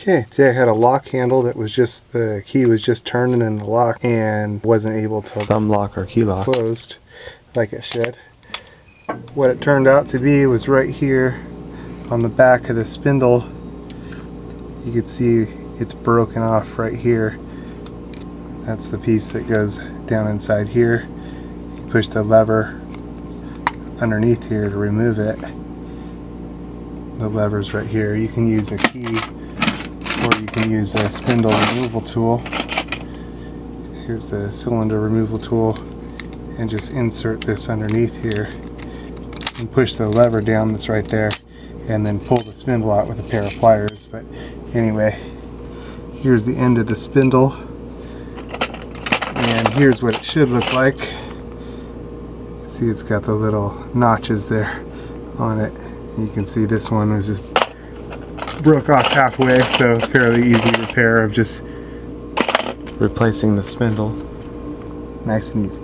Okay, today I had a lock handle that was just, the key was just turning in the lock and wasn't able to thumb lock or key lock closed like it should. What it turned out to be was right here on the back of the spindle. You can see it's broken off right here. That's the piece that goes down inside here. You push the lever underneath here to remove it. The lever's right here. You can use a key or you can use a spindle removal tool. Here's the cylinder removal tool, and just insert this underneath here and push the lever down that's right there, and then pull the spindle out with a pair of pliers. But anyway, here's the end of the spindle, and here's what it should look like. See, it's got the little notches there on it. You can see this one was just broke off halfway, so fairly easy repair of just replacing the spindle. Nice and easy.